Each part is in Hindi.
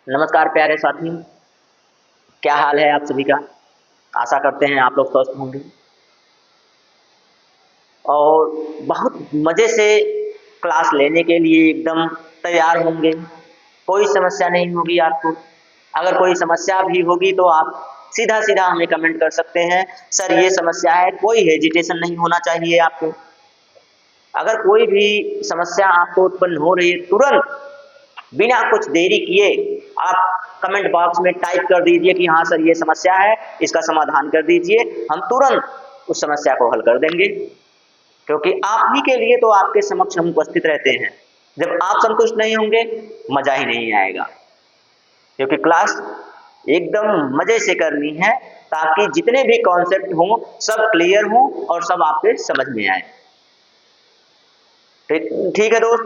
नमस्कार प्यारे साथियों, क्या हाल है आप सभी का। आशा करते हैं आप लोग स्वस्थ होंगे और बहुत मज़े से क्लास लेने के लिए एकदम तैयार होंगे। कोई समस्या नहीं होगी आपको। अगर कोई समस्या भी होगी तो आप सीधा-सीधा हमें कमेंट कर सकते हैं, सर ये समस्या है, कोई हेजिटेशन नहीं होना चाहिए आपको। अगर कोई भी समस्या आपको उत्पन्न हो रही है, तुरंत बिना कुछ देरी किए आप कमेंट बॉक्स में टाइप कर दीजिए कि हाँ सर ये समस्या है, इसका समाधान कर दीजिए। हम तुरंत उस समस्या को हल कर देंगे, क्योंकि आप ही के लिए तो आपके समक्ष हम उपस्थित रहते हैं। जब आप संतुष्ट नहीं होंगे, मजा ही नहीं आएगा। क्योंकि क्लास एकदम मजे से करनी है ताकि जितने भी कॉन्सेप्ट हों सब क्लियर हों और सब आपके समझ में आए। ठीक है दोस्त,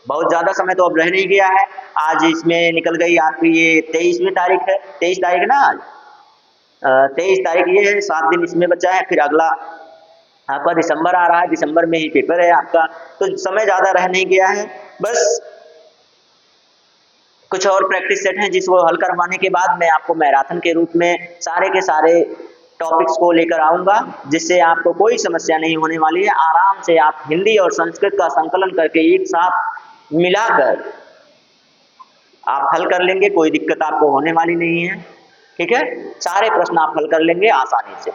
बहुत ज़्यादा समय तो अब रह नहीं गया है। आज इसमें निकल गई आपकी ये 23वीं तारीख है, 23 तारीख है ना आज। 23 तारीख ये है, 7 दिन इसमें बचा है, फिर अगला आपका दिसंबर आ रहा है, दिसंबर में ही पेपर है आपका, तो समय ज़्यादा रह नहीं गया है। बस कुछ और प्रैक्टिस सेट हैं जिसको हल करवाने के बाद मैं आपको मैराथन के रूप में सारे के सारे टॉपिक्स को लेकर आऊँगा, जिससे आपको कोई समस्या नहीं होने वाली है। आराम से आप हिंदी और संस्कृत का संकलन करके एक साथ मिलाकर आप हल कर लेंगे, कोई दिक्कत आपको होने वाली नहीं है। ठीक है, सारे प्रश्न आप हल कर लेंगे आसानी से।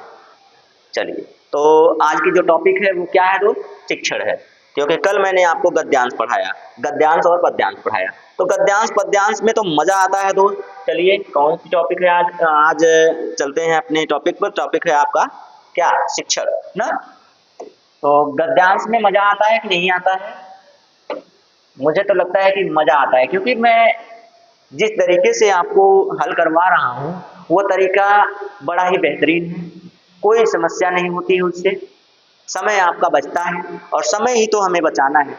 चलिए, तो आज की जो टॉपिक है वो क्या है दोस्त, शिक्षण है। क्योंकि कल मैंने आपको गद्यांश पढ़ाया, गद्यांश और पद्यांश पढ़ाया, तो गद्यांश पद्यांश में तो मजा आता है दोस्त। चलिए, कौन सी टॉपिक है आज आज चलते हैं अपने टॉपिक पर। टॉपिक है आपका क्या, शिक्षण ना। तो गद्यांश में मजा आता है कि नहीं आता है? मुझे तो लगता है कि मजा आता है, क्योंकि मैं जिस तरीके से आपको हल करवा रहा हूँ वो तरीका बड़ा ही बेहतरीन है। कोई समस्या नहीं होती है उससे, समय आपका बचता है और समय ही तो हमें बचाना है,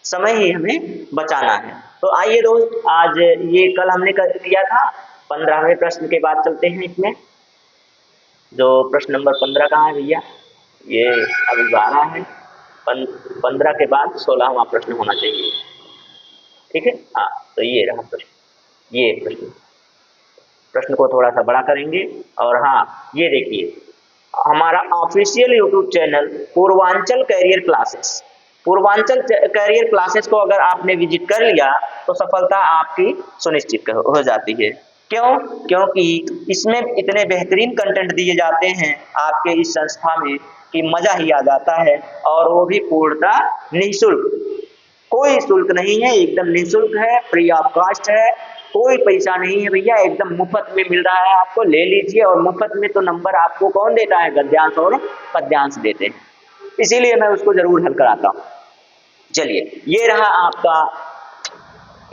समय ही हमें बचाना है। तो आइए दोस्त, आज ये कल हमने कर दिया था 15वें प्रश्न के बाद चलते हैं इसमें। जो प्रश्न नंबर 15 कहाँ है भैया, ये अभी 12 है, 15 के बाद 16वां प्रश्न होना चाहिए। ठीक है, हाँ, तो ये रहा प्रश्न, ये प्रश्न को थोड़ा सा बड़ा करेंगे। और हाँ, ये देखिए, हमारा official YouTube channel Purvanchal career classes, Purvanchal career classes को अगर आपने विजिट कर लिया तो सफलता आपकी सुनिश्चित हो जाती है। क्यों? क्योंकि इसमें इतने बेहतरीन कंटेंट दिए जाते हैं आपके इस संस्था में कि मजा ही आ जाता है, और वो भी पूर्णतः निःशुल्क, कोई शुल्क नहीं है, एकदम निःशुल्क है, फ्री ऑफ कॉस्ट है, कोई पैसा नहीं है भैया, एकदम मुफ्त में मिल रहा है आपको, ले लीजिए। और मुफ्त में तो नंबर आपको कौन देता है, गद्यांश और पद्यांश देते हैं, इसीलिए मैं उसको जरूर हल कराता हूँ। चलिए, ये रहा आपका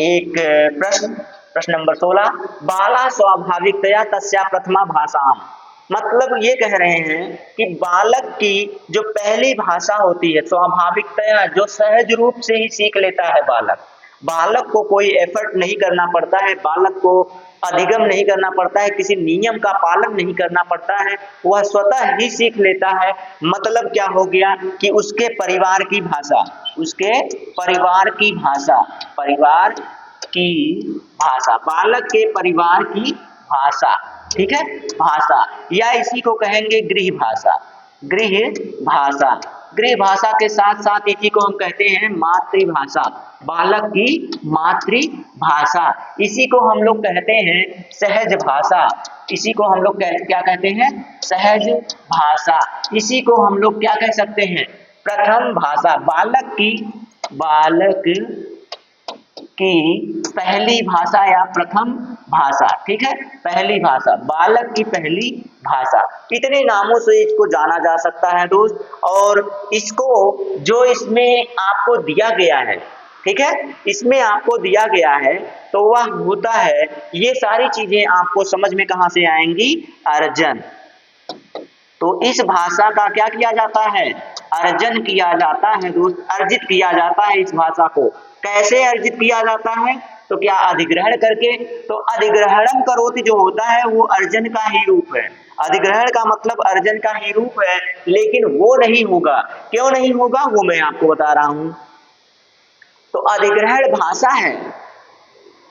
एक प्रश्न, प्रश्न नंबर 16, बाला स्वाभाविकतया तस्या प्रथमा भाषाम। मतलब ये कह रहे हैं कि बालक की जो पहली भाषा होती है, स्वाभाविकतया, जो सहज रूप से ही सीख लेता है बालक, बालक को कोई एफर्ट नहीं करना पड़ता है, बालक को अधिगम नहीं करना पड़ता है, किसी नियम का पालन नहीं करना पड़ता है, वह स्वतः ही सीख लेता है। मतलब क्या हो गया कि उसके परिवार की भाषा, उसके परिवार की भाषा, परिवार की भाषा, बालक के परिवार की भाषा, ठीक है, भाषा, या इसी को कहेंगे गृह भाषा, गृह भाषा। गृह भाषा के साथ साथ इसी को हम कहते हैं मातृभाषा, बालक की मातृभाषा। इसी को हम लोग कहते हैं सहज भाषा, इसी को हम लोग क्या कहते हैं, सहज भाषा। इसी को हम लोग क्या कह सकते हैं, प्रथम भाषा, बालक की पहली भाषा या प्रथम भाषा। ठीक है, पहली भाषा, बालक की पहली भाषा, इतने नामों से इसको जाना जा सकता है दोस्त। और इसको जो इसमें आपको दिया गया है, ठीक है, इसमें आपको दिया गया है, तो वह होता है, ये सारी चीजें आपको समझ में कहां से आएंगी, अर्जन। तो इस भाषा का क्या किया जाता है, अर्जन किया जाता है दोस्त, अर्जित किया जाता है इस भाषा को। कैसे अर्जित किया जाता है, तो क्या अधिग्रहण करके, तो अधिग्रहणम करोति जो होता है वो अर्जन का ही रूप है। अधिग्रहण का मतलब अर्जन का ही रूप है, लेकिन वो नहीं होगा। क्यों नहीं होगा, वो मैं आपको बता रहा हूं। तो अधिग्रहण भाषा है,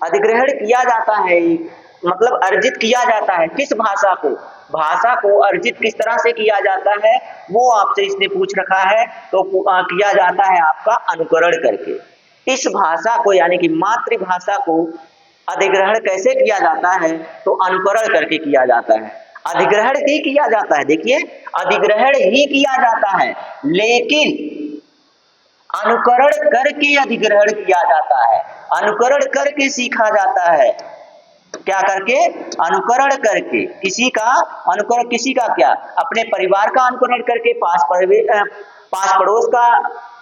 अधिग्रहण किया जाता है, मतलब अर्जित किया जाता है किस भाषा को, भाषा को अर्जित किस तरह से किया जाता है वो आपसे इसने पूछ रखा है। तो किया जाता है आपका अनुकरण करके। इस भाषा को यानी कि मातृभाषा को अधिग्रहण कैसे किया जाता है, तो अनुकरण करके किया जाता है। अधिग्रहण ही किया जाता है, देखिए अधिग्रहण ही किया जाता है, लेकिन अनुकरण करके अधिग्रहण किया जाता है, अनुकरण करके सीखा जाता है। क्या करके? अनुकरण करके। किसी का अनुकरण, किसी का क्या? अपने परिवार का अनुकरण करके, पास पड़ोस का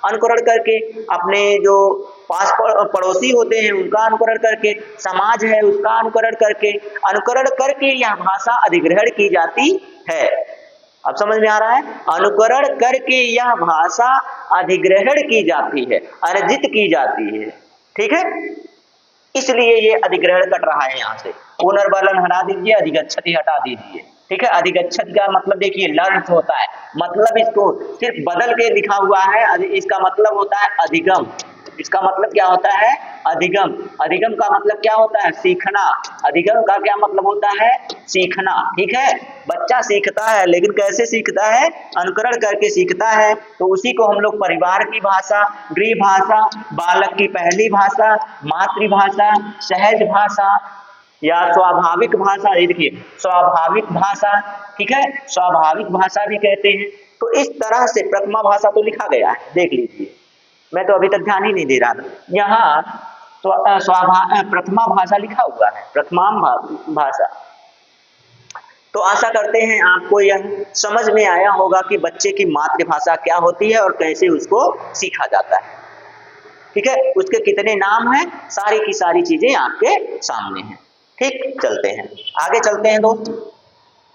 अनुकरण करके, अपने जो पास पड़ोसी होते हैं उनका अनुकरण करके, समाज है उसका अनुकरण करके, अनुकरण करके यह भाषा अधिग्रहण की जाती है। अब समझ में आ रहा है? अनुकरण करके यह भाषा अधिग्रहण की जाती है, अर्जित की जाती है। ठीक है, इसलिए ये अधिग्रहण कट रहा है यहाँ से। पुनर्बलन हटा दीजिए, अधिगच्छति हटा दीजिए। ठीक है, अधिगच्छति का मतलब देखिए लर्न्स होता है, मतलब इसको सिर्फ बदल के लिखा हुआ है। इसका मतलब होता है अधिगम। इसका मतलब क्या होता है? अधिगम। अधिगम का मतलब क्या होता है? सीखना। अधिगम का क्या मतलब होता है? सीखना। ठीक है, बच्चा सीखता है, लेकिन कैसे सीखता है? अनुकरण करके सीखता है। तो उसी को हम लोग परिवार की भाषा, गृह भाषा, बालक की पहली भाषा, मातृभाषा, सहज भाषा या स्वाभाविक भाषा, ये देखिए स्वाभाविक भाषा, ठीक है, स्वाभाविक भाषा भी कहते हैं। तो इस तरह से प्रथमा भाषा तो लिखा गया है, देख लीजिए, मैं तो अभी तक ध्यान ही नहीं दे रहा था। यहाँ तो प्रथमा भाषा लिखा हुआ है, प्रथमा भाषा। तो आशा करते हैं आपको यह समझ में आया होगा कि बच्चे की मातृभाषा क्या होती है और कैसे उसको सीखा जाता है। ठीक है, उसके कितने नाम हैं, सारी की सारी चीजें आपके सामने हैं। ठीक, चलते हैं आगे, चलते हैं दोस्त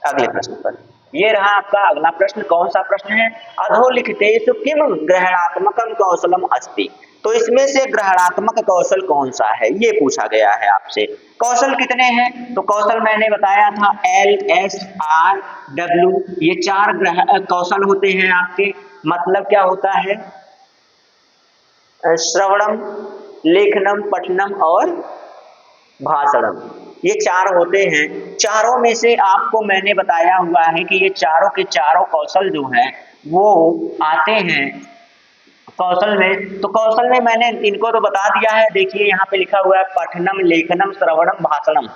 अगले प्रश्न पर। ये रहा आपका अगला प्रश्न। कौन सा प्रश्न है? अधोलिखितेषु किम ग्रहणात्मकं कौशलम अस्ति। तो इसमें से ग्रहणात्मक कौशल कौन सा है, ये पूछा गया है आपसे। कौशल कितने हैं? तो कौशल मैंने बताया था LSRW, ये 4 कौशल होते हैं आपके। मतलब क्या होता है? श्रवणम, लेखनम, पठनम और भाषणम, ये 4 होते हैं। चारों में से आपको मैंने बताया हुआ है कि ये चारों के चारों कौशल जो हैं वो आते हैं कौशल में। तो कौशल में मैंने इनको तो बता दिया है, देखिए यहाँ पे लिखा हुआ है पठनम, लेखनम, श्रवणम, भाषणम।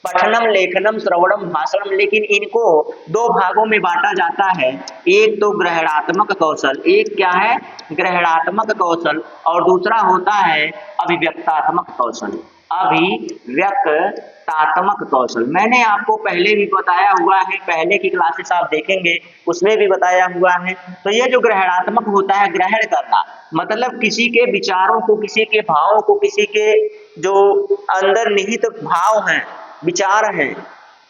पठनम, लेखनम, श्रवणम, भाषणम, लेकिन इनको 2 भागों में बांटा जाता है। एक तो ग्रहणात्मक कौशल, एक क्या है? ग्रहणात्मक कौशल, और दूसरा होता है अभिव्यक्तात्मक कौशल, अभिव्यक्तात्मक कौशल। मैंने आपको पहले भी बताया हुआ है, पहले की क्लासेस आप देखेंगे उसमें भी बताया हुआ है। तो ये जो ग्रहणात्मक होता है, ग्रहण करना मतलब किसी के विचारों को, किसी के भावों को, किसी के जो अंदर निहित भाव हैं, विचार हैं,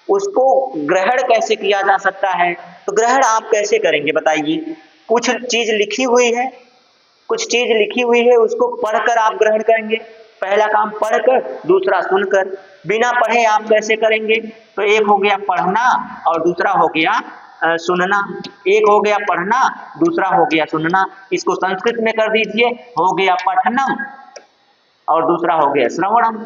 उसको ग्रहण कैसे किया जा सकता है। तो ग्रहण आप कैसे करेंगे बताइए? कुछ चीज लिखी हुई है, कुछ चीज लिखी हुई है, उसको पढ़कर आप ग्रहण करेंगे। पहला काम पढ़कर, दूसरा सुनकर। बिना पढ़े आप कैसे करेंगे? तो एक हो गया पढ़ना और दूसरा हो गया सुनना। एक हो गया पढ़ना, दूसरा हो गया सुनना। इसको संस्कृत में कर दीजिए, हो गया पठनम और दूसरा हो गया श्रवणम।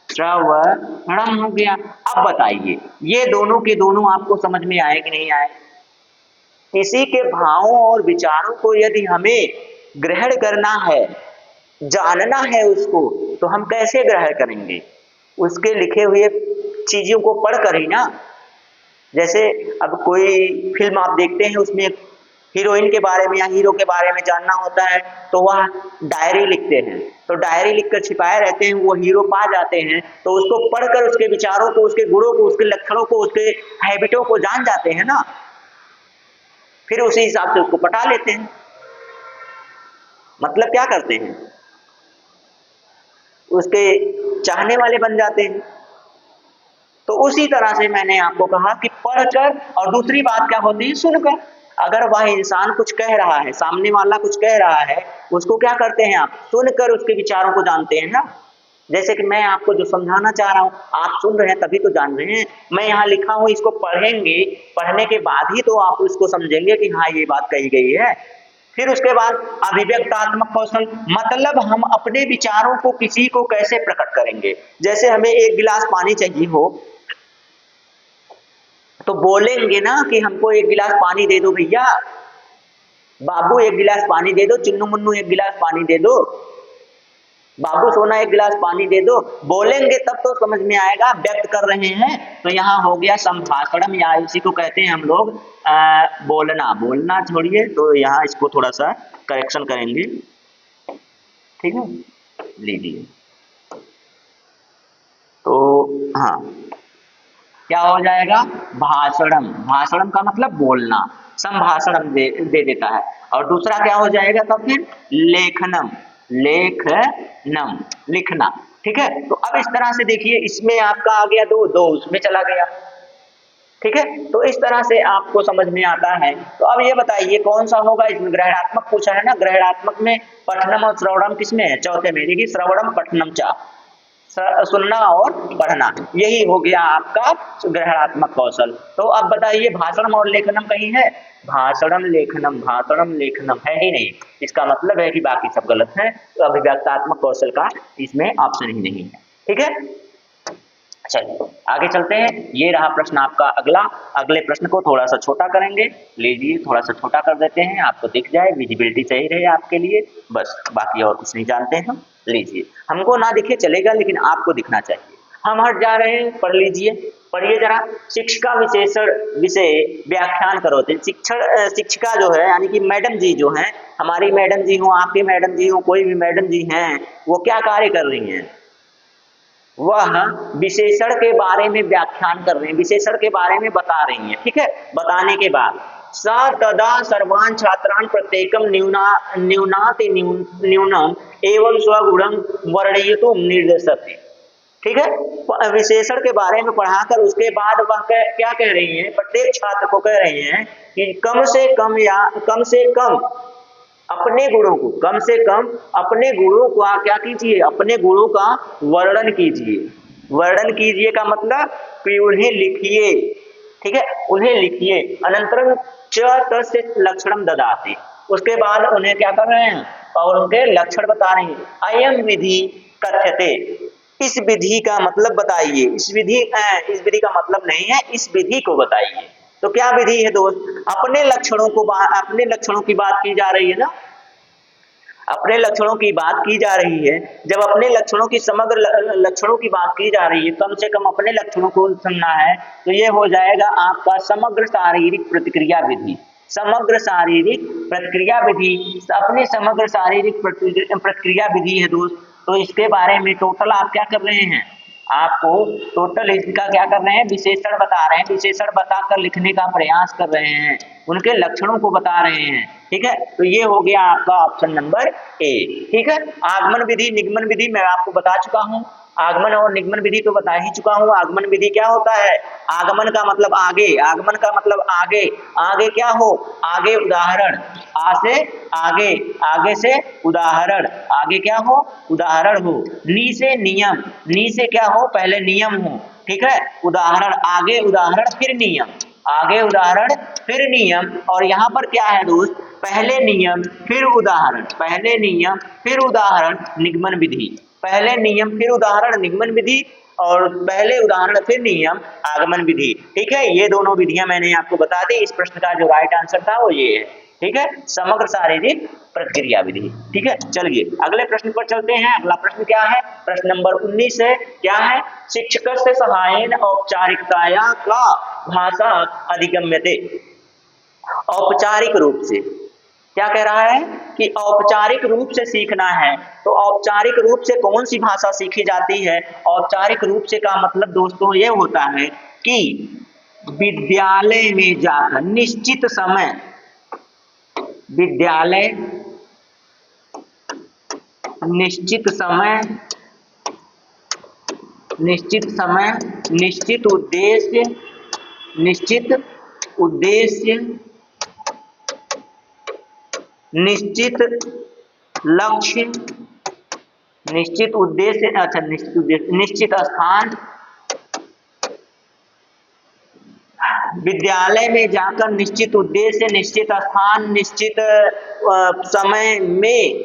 श्रवणम हो गया। अब बताइए ये दोनों के दोनों आपको समझ में आए कि नहीं आए? किसी के भावों और विचारों को यदि हमें ग्रहण करना है, जानना है उसको, तो हम कैसे ग्रहण करेंगे? उसके लिखे हुए चीजों को पढ़कर ही ना। जैसे अब कोई फिल्म आप देखते हैं, उसमें हीरोइन के बारे में या हीरो के बारे में जानना होता है तो वह डायरी लिखते हैं। तो डायरी लिखकर छिपाए रहते हैं, वो हीरो पा जाते हैं तो उसको पढ़कर उसके विचारों को, उसके गुणों को, उसके लक्षणों को, उसके हैबिटों को जान जाते हैं ना। फिर उसी हिसाब से उसको पटा लेते हैं। मतलब क्या करते हैं? उसके चाहने वाले बन जाते हैं। तो उसी तरह से मैंने आपको कहा कि पढ़कर, और दूसरी बात क्या होती है? सुनकर। अगर वह इंसान कुछ कह रहा है, सामने वाला कुछ कह रहा है, उसको क्या करते हैं आप? सुनकर उसके विचारों को जानते हैं ना। जैसे कि मैं आपको जो समझाना चाह रहा हूं, आप सुन रहे हैं तभी तो जान रहे हैं। मैं यहाँ लिखा हूं, इसको पढ़ेंगे, पढ़ने के बाद ही तो आप उसको समझेंगे कि हाँ ये बात कही गई है। फिर उसके बाद अभिव्यक्तात्मक कौशल, मतलब हम अपने विचारों को किसी को कैसे प्रकट करेंगे। जैसे हमें एक गिलास पानी चाहिए हो तो बोलेंगे ना कि हमको एक गिलास पानी दे दो भैया, बाबू एक गिलास पानी दे दो, चुन्नू मुन्नू एक गिलास पानी दे दो, बाबू सोना एक गिलास पानी दे दो। बोलेंगे तब तो समझ में आएगा, व्यक्त कर रहे हैं। तो यहाँ हो गया संभाषणम, या इसी को कहते हैं हम लोग बोलना। बोलना छोड़िए, तो यहाँ इसको थोड़ा सा करेक्शन करेंगे, ठीक है, लीजिए। तो हाँ, क्या हो जाएगा, भाषणम। भाषणम का मतलब बोलना, संभाषणम दे देता है। और दूसरा क्या हो जाएगा तब फिर, लेखनम। लेखनम, लिखना, ठीक है। तो अब इस तरह से देखिए, इसमें आपका आ गया दो, दो उसमें चला गया, ठीक है। तो इस तरह से आपको समझ में आता है। तो अब ये बताइए कौन सा होगा, इसमें ग्रहणात्मक पूछा है ना, ग्रहणात्मक में पठनम और श्रवणम किसमें है, चौथे में। देखिए श्रवणम पठनम चा, सुनना और पढ़ना, यही हो गया आपका ग्रहणात्मक कौशल। तो अब बताइए भाषणम और लेखनम कहीं है, भाषणम लेखनम है ही नहीं। इसका मतलब है कि बाकी सब गलत है, तो अभिव्यक्तात्मक कौशल का इसमें ऑप्शन ही नहीं है, ठीक है। चलिए आगे चलते हैं। ये रहा प्रश्न आपका अगला। अगले प्रश्न को थोड़ा सा छोटा करेंगे, लीजिए थोड़ा सा छोटा कर देते हैं, आपको दिख जाए, विजिबिलिटी सही रहे आपके लिए, बस बाकी और कुछ नहीं जानते हैं हम। लीजिए, हमको ना दिखे चलेगा, लेकिन आपको दिखना चाहिए। हम हट जा रहे हैं, पढ़ लीजिए, पढ़िए जरा। शिक्षिका विशेषण विषय व्याख्यान करो। शिक्षिका जो है, यानी कि मैडम जी जो है, हमारी मैडम जी हो, आपकी मैडम जी हो, कोई भी मैडम जी हैं, वो क्या कार्य कर रही हैं, वह विशेषण के बारे में व्याख्यान कर रहे हैं, विशेषण के बारे में बता रही हैं, ठीक है। बताने के बाद स तदा सर्वान् छात्रान् प्रत्येकम न्यूनाति न्यूनम एवं स्वगुणं वर्णयितुं निर्देशति, ठीक है। विशेषण के बारे में पढ़ाकर उसके बाद वह क्या कह रही हैं, प्रत्येक छात्र को कह रही हैं कि कम से कम अपने गुणों को, कम से कम अपने गुणों का क्या कीजिए, अपने गुणों का वर्णन कीजिए। वर्णन कीजिए का मतलब कि उन्हें लिखिए, ठीक है, उन्हें लिखिए। अनंतरम च तस्य लक्षणम ददाति, उसके बाद उन्हें क्या कर रहे हैं, और उनके लक्षण बता रहे हैं। अयम विधि कथ्यते, इस विधि का मतलब बताइए। इस विधि का मतलब नहीं है, इस विधि को बताइए। तो क्या विधि है दोस्त, अपने लक्षणों की बात की जा रही है ना, अपने लक्षणों की बात की जा रही है। जब अपने लक्षणों की समग्र लक्षणों की बात की जा रही है, कम से कम अपने लक्षणों को सुनना है, तो ये हो जाएगा आपका समग्र शारीरिक प्रतिक्रिया विधि। समग्र शारीरिक प्रतिक्रिया विधि, अपनी समग्र शारीरिक प्रतिक्रिया विधि है दोस्त। तो इसके बारे में टोटल आप क्या कर रहे हैं, आपको टोटल इसका क्या कर रहे हैं, विशेषण बता रहे हैं, विशेषण बताकर लिखने का प्रयास कर रहे हैं, उनके लक्षणों को बता रहे हैं, ठीक है। तो ये हो गया आपका ऑप्शन नंबर ए, ठीक है। आगमन विधि निगमन विधि मैं आपको बता चुका हूं, आगमन और निगमन विधि तो बता ही चुका हूं। आगमन विधि क्या होता है, आगमन का मतलब आगे, आगमन का मतलब आगे, आगे क्या हो, आगे उदाहरण, आ से आगे, आगे से उदाहरण, आगे क्या हो, उदाहरण हो। नी से नियम, नी से क्या हो, पहले नियम हो, ठीक है। उदाहरण, आगे उदाहरण फिर नियम, आगे उदाहरण फिर नियम। और यहाँ पर क्या है दोस्त, पहले नियम फिर उदाहरण, पहले नियम फिर उदाहरण, निगमन विधि। पहले नियम फिर उदाहरण निगमन विधि, और पहले उदाहरण फिर नियम आगमन विधि, ठीक है। ये दोनों विधियां मैंने आपको बता दी। इस प्रश्न का जो राइट आंसर था वो ये है, ठीक है, समग्र शारीरिक प्रतिक्रिया विधि, ठीक है। चलिए अगले प्रश्न पर चलते हैं। अगला प्रश्न क्या है, प्रश्न नंबर 19 है, क्या है, शिक्षक से सहायन औपचारिकताया का भाषा अधिगम्यते। औपचारिक रूप से क्या कह रहा है कि औपचारिक रूप से सीखना है। तो औपचारिक रूप से कौन सी भाषा सीखी जाती है, औपचारिक रूप से का मतलब दोस्तों ये होता है कि विद्यालय में जाकर निश्चित समय, विद्यालय निश्चित समय, निश्चित समय, निश्चित उद्देश्य, निश्चित उद्देश्य, निश्चित लक्ष्य, निश्चित उद्देश्य, अच्छा निश्चित उद्देश्य, निश्चित स्थान, विद्यालय में जाकर निश्चित उद्देश्य, निश्चित स्थान, निश्चित समय में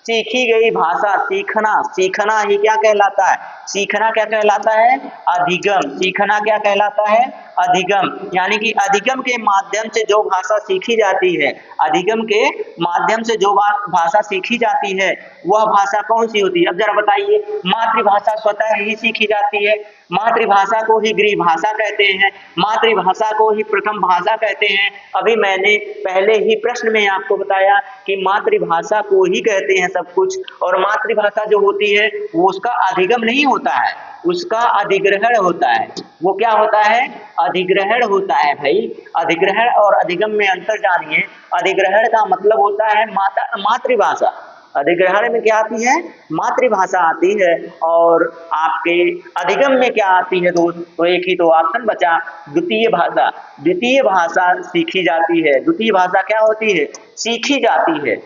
सीखी गई भाषा। सीखना, सीखना ही क्या कहलाता है? सीखना क्या कहलाता है? अधिगम। सीखना क्या कहलाता है? अधिगम। यानी कि अधिगम के माध्यम से जो भाषा सीखी जाती है, अधिगम के माध्यम से जो भाषा सीखी जाती है, वह भाषा कौन सी होती है? अब जरा बताइए। मातृभाषा स्वतः ही सीखी जाती है, मातृभाषा को ही गृह भाषा कहते हैं, मातृभाषा को ही प्रथम भाषा कहते हैं। अभी मैंने पहले ही प्रश्न में आपको बताया कि मातृभाषा को ही कहते हैं सब कुछ, और मातृभाषा जो होती है वो उसका अधिगम नहीं होता है, उसका अधिग्रहण होता है। वो क्या होता है? अधिग्रहण होता है भाई। अधिग्रहण और अधिगम में अंतर जानिए। अधिग्रहण का मतलब होता है मातृभाषा। अधिग्रहण में क्या आती है? मातृभाषा आती है। और आपके अधिगम में क्या आती है दोस्त? तो एक ही तो ऑप्शन बचा, द्वितीय भाषा। द्वितीय भाषा सीखी जाती है। द्वितीय भाषा क्या होती है? सीखी जाती है।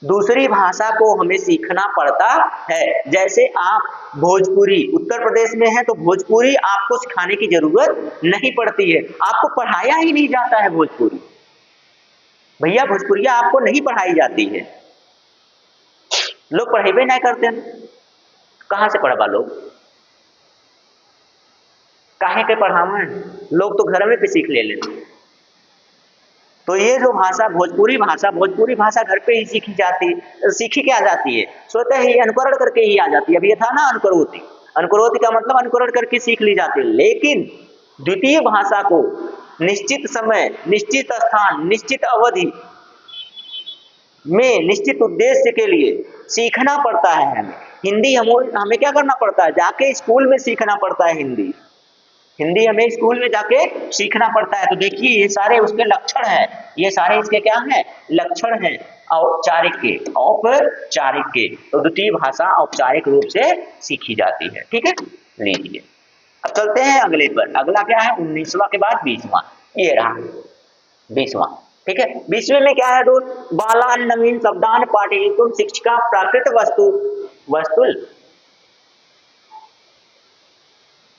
दूसरी भाषा को हमें सीखना पड़ता है। जैसे आप भोजपुरी उत्तर प्रदेश में है तो भोजपुरी आपको सिखाने की जरूरत नहीं पड़ती है, आपको पढ़ाया ही नहीं जाता है भोजपुरी। भैया भोजपुरिया आपको नहीं पढ़ाई जाती है, लोग पढ़ेबे नहीं करते हैं। कहाँ से पढ़वा लोग? काहे के पढ़ावा? लोग तो घर में भी सीख ले लेते। तो ये जो भाषा भोजपुरी भाषा, भोजपुरी भाषा घर पे ही सीखी क्या जाती है? स्वतः ही अनुकरण करके ही आ जाती है। अब ये था ना अनुकरोति, अनुकरोति का मतलब अनुकरण करके सीख ली जाती है। लेकिन द्वितीय भाषा को निश्चित समय, निश्चित स्थान, निश्चित अवधि में, निश्चित उद्देश्य के लिए सीखना पड़ता है हमें। हिंदी हमें क्या करना पड़ता है? जाके स्कूल में सीखना पड़ता है हिंदी। हिंदी हमें स्कूल में जाके सीखना पड़ता है। तो देखिए ये सारे उसके लक्षण हैं, ये सारे इसके क्या हैं? लक्षण हैं औपचारिक के, औपचारिक के। तो द्वितीय भाषा औपचारिक रूप से सीखी जाती है। ठीक है, लीजिए अब चलते हैं अगले पर। अगला क्या है? 19वां के बाद 20वां, ये रहा 20वां। ठीक है, 20वें में क्या है दोस्त? बालान नवीन शब्दान पाठयितुम शिक्षिका प्राकृत वस्तुल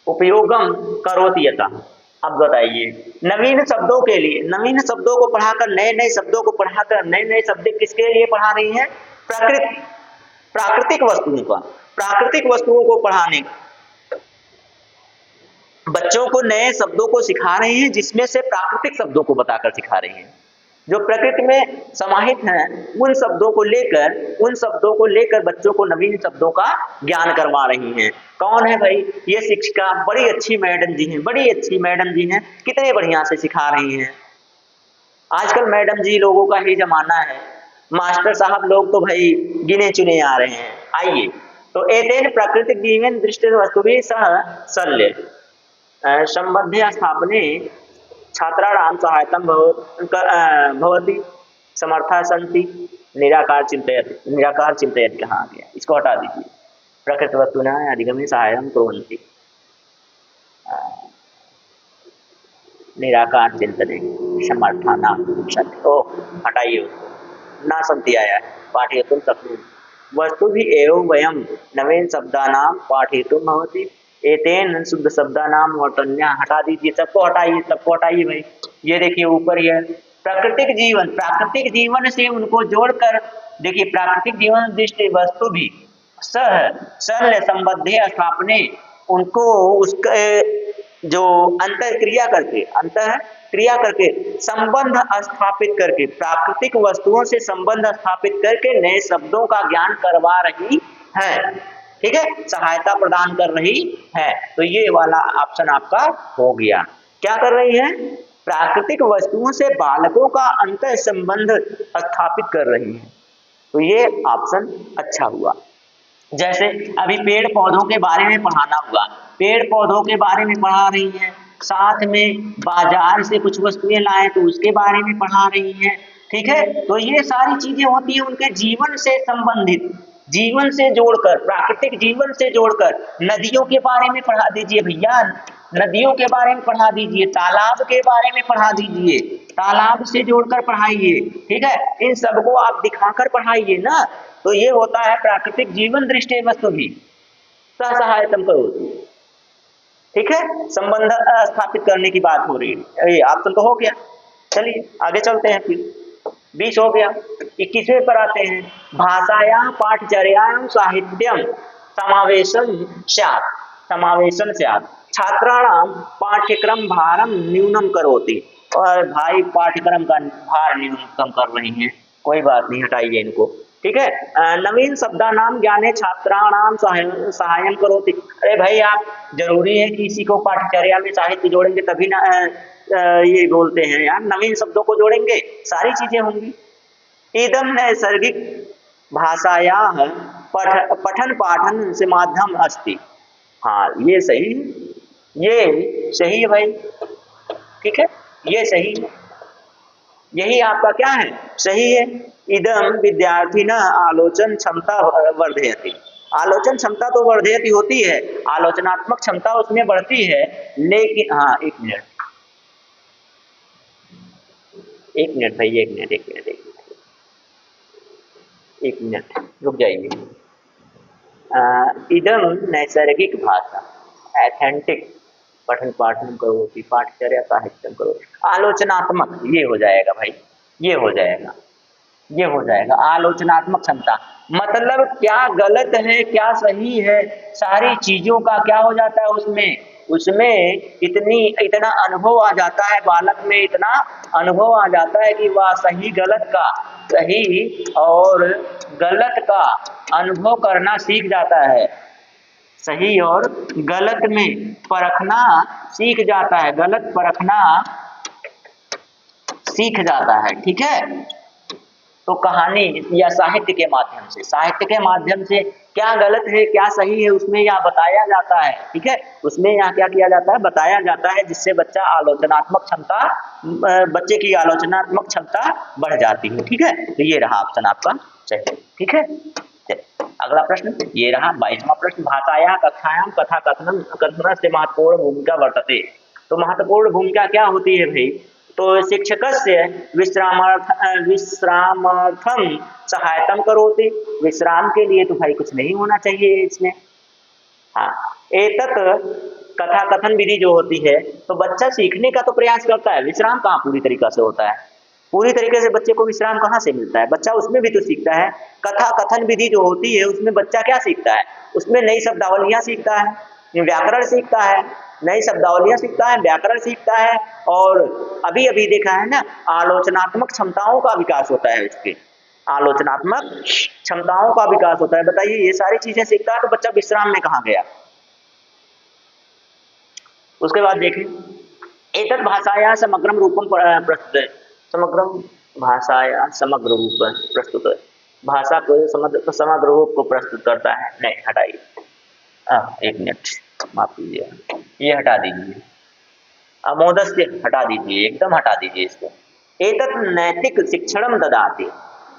उपयोगम करोति यतः। अब बताइए, नवीन शब्दों के लिए, नवीन शब्दों को पढ़ाकर, नए नए शब्दों को पढ़ाकर, नए नए शब्द किसके लिए पढ़ा रही है? प्राकृतिक वस्तुओं का, प्राकृतिक वस्तुओं को पढ़ाने, बच्चों को नए शब्दों को सिखा रहे हैं, जिसमें से प्राकृतिक शब्दों को बताकर सिखा रहे हैं। जो प्रकृति में समाहित हैं उन शब्दों को लेकर बच्चों को नवीन शब्दों का ज्ञान करवा रही हैं। कौन है भाई? ये शिक्षिका, बड़ी अच्छी मैडम जी हैं, बड़ी अच्छी मैडम जी हैं, कितने बढ़िया से सिखा रही हैं। आजकल मैडम जी लोगों का ही जमाना है, मास्टर साहब लोग तो भाई गिने चुने आ रहे हैं। आइए, तो एतेन प्राकृतिक जीवन दृष्टि वस्तु भी सह शल्य संबंध स्थापने छात्राणां सहायता भवति समर्था सन्ति निराकार चिंतयति कहाँ आ गया? इसको हटा दीजिए। प्रकृति वस्तुना अधिगमे सहायं कुर्वन्ति निराकार चिंतने समर्थानां सन्ति। ओ हटाइए उसको, ना सन्ति आया है। पाठयितुं शक्नुमः वस्तु भी एवं वयम नवीन शब्दानां पाठयितुं भवति एतेन शुद्ध शब्दानाम वर्तन्या। हटा दीजिए, सबको हटाइए, सबको हटाइए भाई। ये देखिए ऊपर ही है प्राकृतिक जीवन, प्राकृतिक जीवन से उनको जोड़कर देखिए, प्राकृतिक जीवन दृष्टि वस्तु भी शल्य संबंधे स्थापने, उनको उसके जो अंतर क्रिया करके संबंध स्थापित करके, प्राकृतिक वस्तुओं से संबंध स्थापित करके नए शब्दों का ज्ञान करवा रही है। ठीक है, सहायता प्रदान कर रही है। तो ये वाला ऑप्शन आपका हो गया। क्या कर रही है? प्राकृतिक वस्तुओं से बालकों का अंतर संबंध स्थापित कर रही है। तो ये ऑप्शन अच्छा हुआ। जैसे अभी पेड़ पौधों के बारे में पढ़ाना हुआ, पेड़ पौधों के बारे में पढ़ा रही है, साथ में बाजार से कुछ वस्तुएं लाए तो उसके बारे में पढ़ा रही है। ठीक है, तो ये सारी चीजें होती है उनके जीवन से संबंधित, जीवन से जोड़कर, प्राकृतिक जीवन से जोड़कर। नदियों के बारे में पढ़ा दीजिए भैया, नदियों के बारे में पढ़ा दीजिए, तालाब के बारे में पढ़ा दीजिए, तालाब से जोड़कर पढ़ाइए। ठीक है, इन सबको आप दिखाकर पढ़ाइए ना। तो ये होता है प्राकृतिक जीवन दृष्टि वस्तु भी सहायतम करोति। ठीक है, संबंध स्थापित करने की बात हो रही है। ये ऑप्शन तो हो गया। चलिए आगे चलते हैं फिर। 20 हो गया। 21वें पर आते हैं। भाषाया पाठचर्यायां साहित्यम समावेशन स्यात्। समावेशन स्यात् छात्राणां पाठ्यक्रम भारम न्यूनम करोति। और भाई पाठ्यक्रम का भार न्यूनतम कर रही हैं, कोई बात नहीं, हटाइए इनको। ठीक है, नवीन शब्दानाम ज्ञाने छात्राणाम सहायम करोति। अरे भाई आप जरूरी है कि इसी को पाठ्यचर्या में साहित्य जोड़ेंगे तभी ना ये बोलते हैं यार, नवीन शब्दों को जोड़ेंगे सारी चीजें होंगी। इदम नैसर्गिक भाषायाः पठन पाठन से माध्यम अस्ति। हाँ ये सही है, ये सही है भाई। ठीक है, ये सही है, यही आपका क्या है, सही है। इदम विद्यार्थी न आलोचन क्षमता वर्धयति। आलोचन क्षमता तो वर्धयति होती है, आलोचनात्मक क्षमता उसमें बढ़ती है, लेकिन हाँ एक मिनट भाई, एक मिनट रुक जाइए। इदम नैसर्गिक भाषा, एथेंटिक पठन पाठन करो, पाठचर्या साहित्यम करो, आलोचनात्मक, ये हो जाएगा भाई, ये हो जाएगा आलोचनात्मक क्षमता। मतलब क्या गलत है क्या सही है, सारी चीजों का क्या हो जाता है उसमें इतना अनुभव आ जाता है, बालक में इतना अनुभव आ जाता है कि वह सही और गलत का अनुभव करना सीख जाता है, सही और गलत में परखना सीख जाता है, गलत परखना सीख जाता है। ठीक है, तो कहानी या साहित्य के माध्यम से क्या गलत है क्या सही है उसमें यह बताया जाता है। ठीक है, उसमें यहाँ क्या किया जाता है, बताया जाता है, जिससे बच्चे की आलोचनात्मक क्षमता बढ़ जाती है। ठीक है, तो ये रहा ऑप्शन आपका सही। ठीक है, अगला प्रश्न ये रहा 22वां प्रश्न। भाषाया कक्षायां कथा कथन से महत्वपूर्ण भूमिका वर्तते। तो महत्वपूर्ण भूमिका क्या होती है भाई, तो शिक्षकस्य विश्रामार्थम सहायतम करोति। विश्राम के लिए तो भाई कुछ नहीं होना चाहिए इसमें। हाँ, एतत् कथा कथन विधि जो होती है, तो बच्चा सीखने का तो प्रयास करता है, विश्राम कहाँ पूरी तरीका से होता है, पूरी तरीके से बच्चे को विश्राम कहाँ से मिलता है, बच्चा उसमें भी तो सीखता है। कथा कथन विधि जो होती है उसमें बच्चा क्या सीखता है, उसमें नई शब्दावलियां सीखता है, व्याकरण सीखता है, नई शब्दावलियां सीखता है, व्याकरण सीखता है, और अभी अभी देखा है ना, आलोचनात्मक क्षमताओं का विकास होता है, उसके आलोचनात्मक क्षमताओं का विकास होता है। बताइए ये सारी चीजें सीखता है, तो बच्चा विश्राम में कहाँ गया। उसके बाद देखें, एतत् भाषाया समग्रम रूपम प्रस्तुत, समग्रम भाषाया समग्र रूप प्रस्तुत, भाषा को समग्र रूप को प्रस्तुत करता है। नहीं हटाइए, एक मिनट माफ कीजिए, ये हटा दीजिए, अमोदस्य हटा दीजिए, एकदम हटा दीजिए इसको। एतत् नैतिक शिक्षणम ददाति,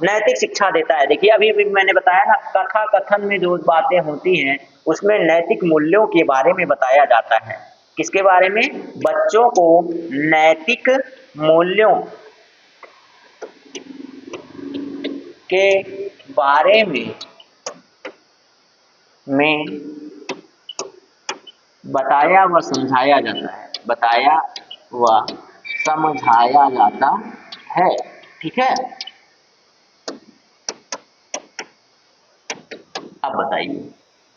नैतिक शिक्षा देता है। देखिए अभी मैंने बताया ना, कथा कथन में जो बातें होती हैं उसमें नैतिक मूल्यों के बारे में बताया जाता है। किसके बारे में, बच्चों को नैतिक मूल्यों के बारे में बताया व समझाया जाता है, बताया व समझाया जाता है। ठीक है, अब बताइए,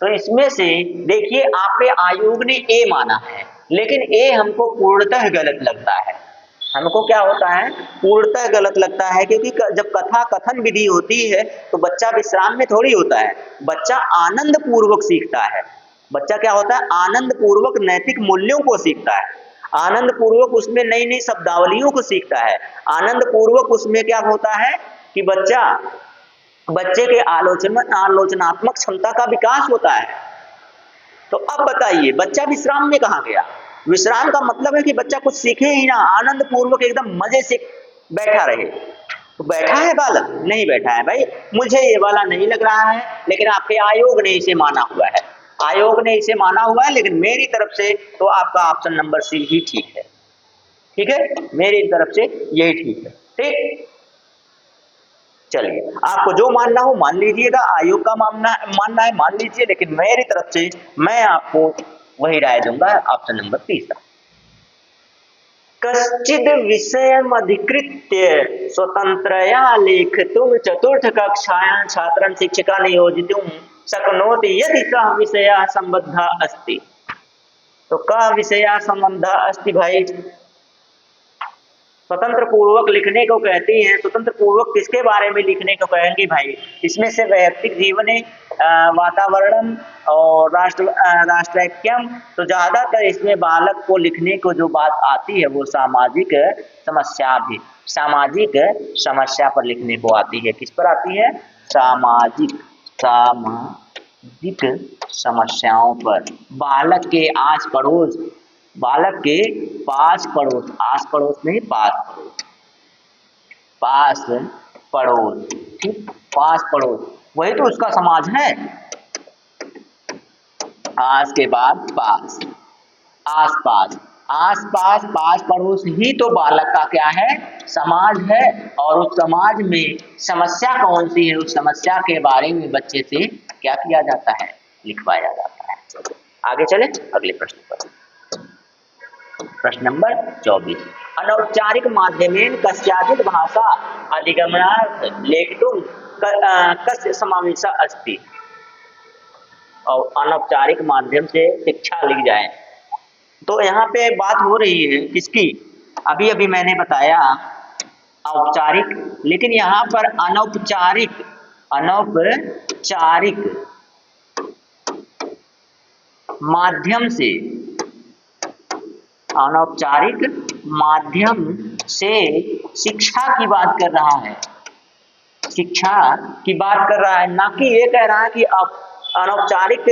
तो इसमें से देखिए आपने आयोग ने ए माना है, लेकिन ए हमको पूर्णतः गलत लगता है। हमको क्या होता है, पूर्णतः गलत लगता है, क्योंकि जब कथा कथन विधि होती है तो बच्चा विश्राम में थोड़ी होता है, बच्चा आनंद पूर्वक सीखता है। बच्चा क्या होता है, आनंद पूर्वक नैतिक मूल्यों को सीखता है, आनंद पूर्वक उसमें नई नई शब्दावलियों को सीखता है, आनंद पूर्वक उसमें क्या होता है कि बच्चे के आलोचनात्मक क्षमता का विकास होता है। तो अब बताइए बच्चा विश्राम में कहाँ गया। विश्राम का मतलब है कि बच्चा कुछ सीखे ही ना, आनंद पूर्वक एकदम मजे से बैठा रहे। तो बैठा है बालक, नहीं बैठा है भाई, मुझे ये वाला नहीं लग रहा है, लेकिन आपके आयोग ने इसे माना हुआ है, आयोग ने इसे माना हुआ है, लेकिन मेरी तरफ से तो आपका ऑप्शन नंबर सी ही ठीक है। ठीक है, मेरी तरफ से यही ठीक है। ठीक, चलिए आपको जो मानना हो मान लीजिएगा, आयोग का मानना है मान लीजिए, लेकिन मेरी तरफ से मैं आपको वही राय दूंगा, ऑप्शन नंबर तीसरा। कश्चिद् विषयमधिकृत्य स्वतन्त्रया लेखितुं चतुर्थकक्षायां छात्रं शिक्षिका नियोजितुं शक्नोति यदि सः विषयः सम्बद्धः अस्ति। तो कः विषयः सम्बद्धः अस्ति भाई? स्वतंत्र पूर्वक लिखने को कहती हैं। स्वतंत्र पूर्वक किसके बारे में लिखने को कहेंगी भाई? इसमें से वैयक्तिक जीवन, वातावरण और राष्ट्रैक्यम। तो ज्यादातर इसमें बालक को लिखने को जो बात आती है वो सामाजिक समस्या पर लिखने को आती है। किस पर आती है? सामाजिक समस्याओं पर। बालक के आस पड़ोस, बालक के पास पड़ोस, आस पड़ोस नहीं, पास पड़ोस, ठीक, पास पड़ोस, वही तो उसका समाज है। आस के बाद पास, आस पास, पास पड़ोस ही तो बालक का क्या है? समाज है। और उस समाज में समस्या कौन सी है, उस समस्या के बारे में बच्चे से क्या किया जाता है? लिखवाया जाता है। आगे चले अगले प्रश्न पर। प्रश्न नंबर 24। अनौपचारिक माध्यमेन कस्याचित् भाषा अधिगमनार्थ लेखितुं कस्य समावेशः अस्ति। और अनौपचारिक माध्यम से शिक्षा ली जाए, तो यहाँ पे बात हो रही है किसकी? अभी अभी मैंने बताया औपचारिक, लेकिन यहाँ पर अनौपचारिक माध्यम से, अनौपचारिक माध्यम से शिक्षा की बात कर रहा है। शिक्षा की बात कर रहा है, ना कि ये कह रहा है कि अब अनौपचारिक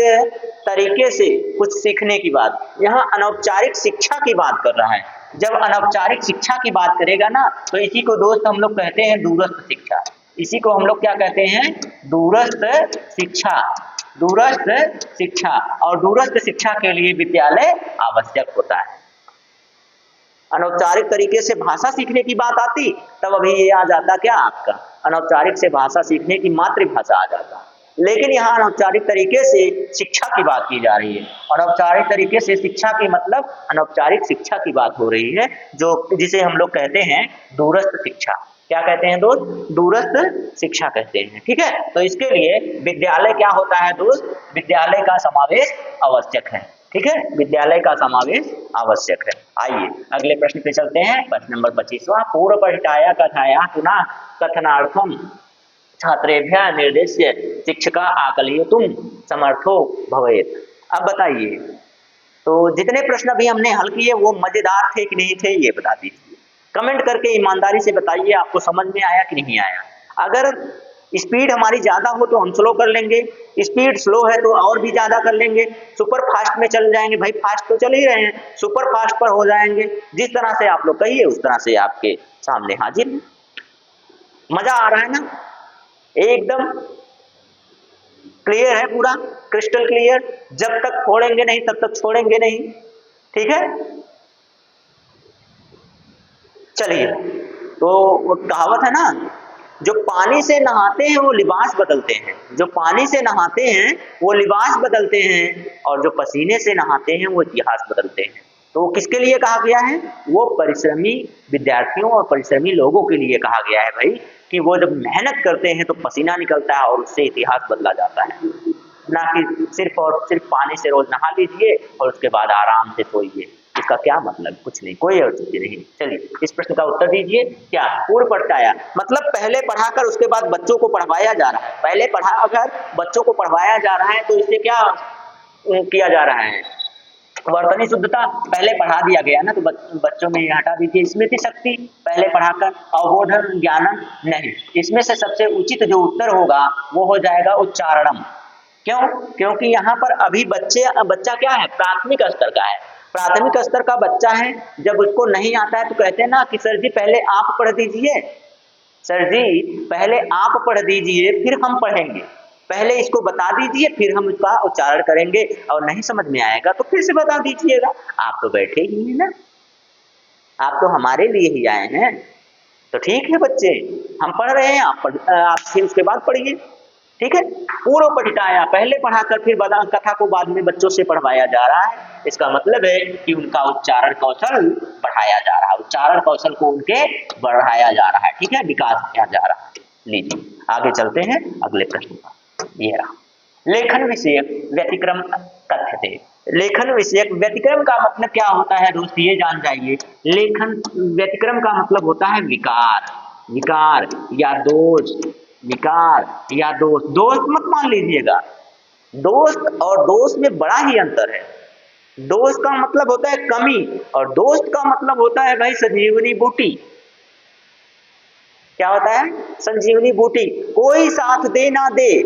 तरीके से कुछ सीखने की बात। यहाँ अनौपचारिक शिक्षा की बात कर रहा है। जब अनौपचारिक शिक्षा की बात करेगा ना, तो इसी को दोस्त हम लोग कहते हैं दूरस्थ शिक्षा। इसी को हम लोग क्या कहते हैं? दूरस्थ शिक्षा। दूरस्थ शिक्षा, और दूरस्थ शिक्षा के लिए विद्यालय आवश्यक होता है। अनौपचारिक तरीके से भाषा सीखने की बात आती, तब अभी ये आ जाता क्या आपका? अनौपचारिक से भाषा सीखने की मातृभाषा आ जाता। लेकिन यहाँ अनौपचारिक तरीके से शिक्षा की बात की जा रही है। अनौपचारिक तरीके से शिक्षा की मतलब अनौपचारिक शिक्षा की बात हो रही है, जो जिसे हम लोग कहते हैं दूरस्थ शिक्षा। क्या कहते हैं दोस्त? दूरस्थ शिक्षा कहते हैं। ठीक है, तो इसके लिए विद्यालय क्या होता है दोस्त? विद्यालय का समावेश आवश्यक है। ठीक है, विद्यालय का समावेश आवश्यक है। आइए अगले प्रश्न पे चलते हैं। प्रश्न नंबर 25वां। पूर्व पठिताया कथाया पुनः कथनार्थम छात्रेभ्यः निर्देश्य शिक्षका आकलयितुं समर्थो भवेत्। अब बताइए, तो जितने प्रश्न अभी हमने हल किए वो मजेदार थे कि नहीं थे, ये बता दीजिए। कमेंट करके ईमानदारी से बताइए आपको समझ में आया कि नहीं आया। अगर स्पीड हमारी ज्यादा हो तो हम स्लो कर लेंगे, स्पीड स्लो है तो और भी ज्यादा कर लेंगे, सुपर फास्ट में चल जाएंगे। भाई फास्ट तो चल ही रहे हैं, सुपर फास्ट पर हो जाएंगे। जिस तरह से आप लोग कहिए उस तरह से आपके सामने हाजिर है। मजा आ रहा है ना? एकदम क्लियर है, पूरा क्रिस्टल क्लियर। जब तक फोड़ेंगे नहीं तब तक छोड़ेंगे नहीं। ठीक है, चलिए। तो वो कहावत है ना, जो पानी से नहाते हैं वो लिबास बदलते हैं, जो पानी से नहाते हैं वो लिबास बदलते हैं, और जो पसीने से नहाते हैं वो इतिहास बदलते हैं। तो वो किसके लिए कहा गया है? वो परिश्रमी विद्यार्थियों और परिश्रमी लोगों के लिए कहा गया है भाई, कि वो जब मेहनत करते हैं तो पसीना निकलता है और उससे इतिहास बदला जाता है। ना कि सिर्फ और सिर्फ पानी से रोज नहा लीजिए और उसके बाद आराम से सोइए। इसका क्या मतलब? कुछ नहीं, कोई औचित्य नहीं। चलिए इस प्रश्न का उत्तर दीजिए। क्या पूर्व पढ़ाया मतलब पहले पढ़ाकर उसके बाद बच्चों को पढ़वाया जा रहा है। पहले पढ़ाकर बच्चों को पढ़वाया जा रहा है, तो इससे क्या किया जा रहा है? वर्तनी शुद्धता पहले पढ़ा दिया गया ना, तो बच्चों में हटा दीजिए। स्मृति शक्ति पहले पढ़ाकर, अवबोधन ज्ञानम नहीं। इसमें से सबसे उचित जो उत्तर होगा वो हो जाएगा उच्चारणम। क्यों? क्योंकि यहाँ पर अभी बच्चा क्या है? प्राथमिक स्तर का है। प्राथमिक स्तर का बच्चा है, जब उसको नहीं आता है तो कहते हैं ना कि सर जी पहले आप पढ़ दीजिए, सर जी पहले आप पढ़ दीजिए फिर हम पढ़ेंगे। पहले इसको बता दीजिए फिर हम इसका उच्चारण करेंगे, और नहीं समझ में आएगा तो फिर से बता दीजिएगा। आप तो बैठे ही हैं ना, आप तो हमारे लिए ही आए हैं। तो ठीक है बच्चे, हम पढ़ रहे हैं, आप फिर उसके बाद पढ़िए। ठीक है। पूर्व पठिताया, पहले पढ़ाकर फिर कथा को बाद में बच्चों से पढ़वाया जा रहा है। इसका मतलब है कि उनका उच्चारण कौशल बढ़ाया जा रहा है, उच्चारण कौशल को उनके बढ़ाया जा रहा है, ठीक है, विकास किया जा रहा है। लीजिए आगे चलते हैं अगले प्रश्न पर। ये रहा, लेखन विषयक व्यतिक्रम कथ्यते। लेखन विषयक व्यतिक्रम का मतलब क्या होता है दोस्त, ये जान जाइए। लेखन व्यतिक्रम का मतलब होता है विकार, विकार या दोष, विकार या दोष। दोस्त मत मान लीजिएगा, दोस्त और दोष में बड़ा ही अंतर है। दोस्त का मतलब होता है कमी और दोस्त का मतलब होता है भाई संजीवनी बूटी। क्या होता है? संजीवनी बूटी। कोई साथ दे ना दे,